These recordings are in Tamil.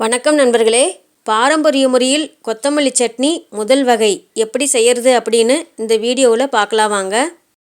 வணக்கம் நண்பர்களே. பாரம்பரிய முறையில் கொத்தமல்லி சட்னி முதல் வகை எப்படி செய்கிறது அப்படின்னு இந்த வீடியோவில் பார்க்கலாம் வாங்க.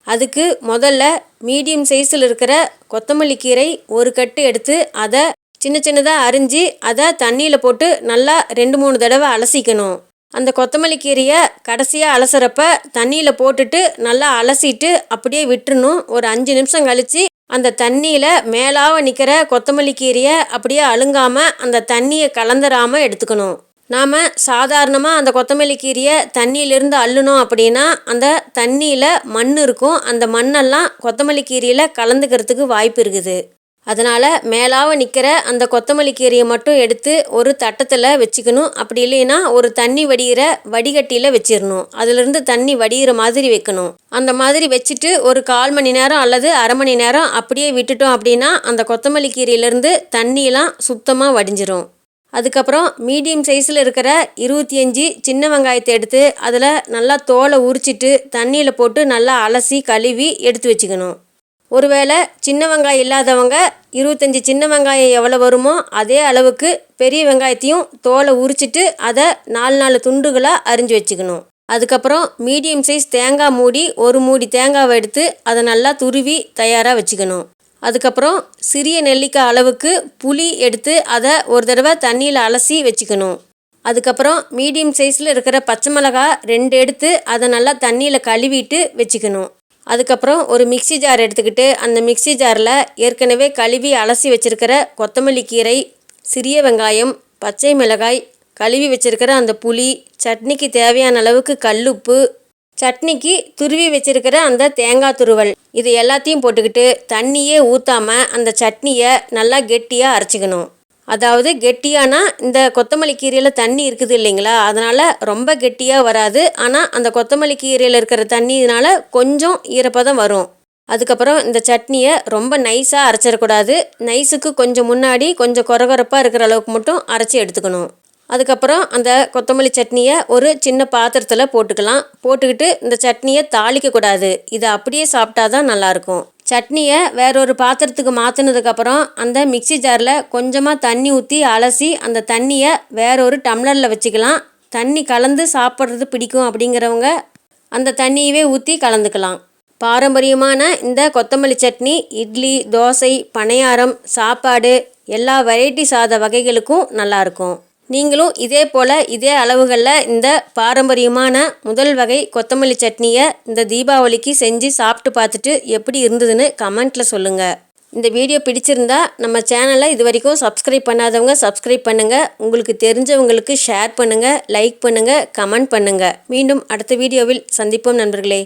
அதுக்கு முதல்ல மீடியம் சைஸில் இருக்கிற கொத்தமல்லி கீரை ஒரு கட்டு எடுத்து அதை சின்ன சின்னதாக அரிஞ்சு அதை தண்ணியில் போட்டு நல்லா 2-3 தடவை அலசிக்கணும். அந்த கொத்தமல்லி கீரையை கடைசியாக அலசுறப்ப தண்ணியில் போட்டுட்டு நல்லா அலசிட்டு அப்படியே விட்டுறணும். ஒரு 5 நிமிஷம் கழித்து அந்த தண்ணியில் மேலாக நிற்கிற கொத்தமல்லி கீரையை அப்படியே அழுங்காமல் அந்த தண்ணியை கலந்துராமல் எடுத்துக்கணும். நாம் சாதாரணமாக அந்த கொத்தமல்லி கீரையை தண்ணியிலிருந்து அள்ளுனோம் அப்படின்னா அந்த தண்ணியில் மண் இருக்கும். அந்த மண்ணெல்லாம் கொத்தமல்லி கீரையில் கலந்துக்கிறதுக்கு வாய்ப்பு இருக்குது. அதனால் மேலாக நிற்கிற அந்த கொத்தமல்லி கீரையை மட்டும் எடுத்து ஒரு தட்டத்தில் வச்சுக்கணும். அப்படி இல்லைன்னா ஒரு தண்ணி வடிகிற வடிகட்டியில் வச்சிடணும். அதிலிருந்து தண்ணி வடிகிற மாதிரி வைக்கணும். அந்த மாதிரி வச்சுட்டு ஒரு 1/4 மணி நேரம் அல்லது அரை மணி நேரம் அப்படியே விட்டுட்டோம் அப்படின்னா அந்த கொத்தமல்லி கீரையிலேருந்து தண்ணியெலாம் சுத்தமாக வடிஞ்சிரும். அதுக்கப்புறம் மீடியம் சைஸில் இருக்கிற 25 சின்ன வெங்காயத்தை எடுத்து அதில் நல்லா தோலை உரிச்சிட்டு தண்ணியில் போட்டு நல்லா அலசி கழுவி எடுத்து வச்சுக்கணும். ஒருவேளை சின்ன வெங்காயம் இல்லாதவங்க 25 சின்ன வெங்காயம் எவ்வளோ வருமோ அதே அளவுக்கு பெரிய வெங்காயத்தையும் தோலை உரிச்சிட்டு அதை 4 துண்டுகளாக அரிஞ்சு வச்சுக்கணும். அதுக்கப்புறம் மீடியம் சைஸ் தேங்காய் மூடி ஒரு மூடி தேங்காவை எடுத்து அதை நல்லா துருவி தயாராக வச்சுக்கணும். அதுக்கப்புறம் சிறிய நெல்லிக்காய் அளவுக்கு புளி எடுத்து அதை ஒரு தடவை தண்ணியில் அலசி வச்சுக்கணும். அதுக்கப்புறம் மீடியம் சைஸில் இருக்கிற பச்சை மிளகாய் 2 எடுத்து அதை நல்லா தண்ணியில் கழுவிட்டு வச்சுக்கணும். அதுக்கப்புறம் ஒரு மிக்சி ஜார் எடுத்துக்கிட்டு அந்த மிக்சி ஜாரில் ஏற்கனவே கழுவி அலசி வச்சுருக்கிற கொத்தமல்லி கீரை, சிறிய வெங்காயம், பச்சை மிளகாய், கழுவி வச்சுருக்கிற அந்த புளி, சட்னிக்கு தேவையான அளவுக்கு கல்லுப்பு, சட்னிக்கு துருவி வச்சுருக்கிற அந்த தேங்காய் துருவல், இது எல்லாத்தையும் போட்டுக்கிட்டு தண்ணியே ஊற்றாமல் அந்த சட்னியை நல்லா கெட்டியாக அரைச்சிக்கணும். அதாவது கெட்டியானா இந்த கொத்தமல்லி கீரையில் தண்ணி இருக்குது இல்லைங்களா, அதனால் ரொம்ப கெட்டியாக வராது. ஆனால் அந்த கொத்தமல்லி கீரையில் இருக்கிற தண்ணியினால் கொஞ்சம் ஈரப்பதம் வரும். அதுக்கப்புறம் இந்த சட்னியை ரொம்ப நைஸாக அரைச்சிடக்கூடாது. நைஸுக்கு கொஞ்சம் முன்னாடி கொஞ்சம் கொரகொரப்பாக இருக்கிற அளவுக்கு மட்டும் அரைச்சி எடுத்துக்கணும். அதுக்கப்புறம் அந்த கொத்தமல்லி சட்னியை ஒரு சின்ன பாத்திரத்தில் போட்டுக்கலாம். போட்டுக்கிட்டு இந்த சட்னியை தாளிக்கக்கூடாது. இதை அப்படியே சாப்பிட்டா தான் நல்லாயிருக்கும். சட்னியை வேறொரு பாத்திரத்துக்கு மாற்றினதுக்கப்புறம் அந்த மிக்சி ஜாரில் கொஞ்சமாக தண்ணி ஊற்றி அலசி அந்த தண்ணியை வேறொரு டம்ளரில் வச்சுக்கலாம். தண்ணி கலந்து சாப்பிட்றது பிடிக்கும் அப்படிங்கிறவங்க அந்த தண்ணியவே ஊற்றி கலந்துக்கலாம். பாரம்பரியமான இந்த கொத்தமல்லி சட்னி இட்லி, தோசை, பணியாரம், சாப்பாடு எல்லா வெரைட்டி சாத வகைகளுக்கும் நல்லாயிருக்கும். நீங்களும் இதே போல் இதே அளவுகளில் இந்த பாரம்பரியமான முதல் வகை கொத்தமல்லி சட்னியை இந்த தீபாவளிக்கு செஞ்சு சாப்பிட்டு பார்த்துட்டு எப்படி இருந்ததுன்னு கமெண்ட்டில் சொல்லுங்கள். இந்த வீடியோ பிடிச்சிருந்தா நம்ம சேனலை இது வரைக்கும் சப்ஸ்கிரைப் பண்ணாதவங்க சப்ஸ்கிரைப் பண்ணுங்கள். உங்களுக்கு தெரிஞ்சவங்களுக்கு ஷேர் பண்ணுங்கள், லைக் பண்ணுங்கள், கமெண்ட் பண்ணுங்கள். மீண்டும் அடுத்த வீடியோவில் சந்திப்போம் நண்பர்களே.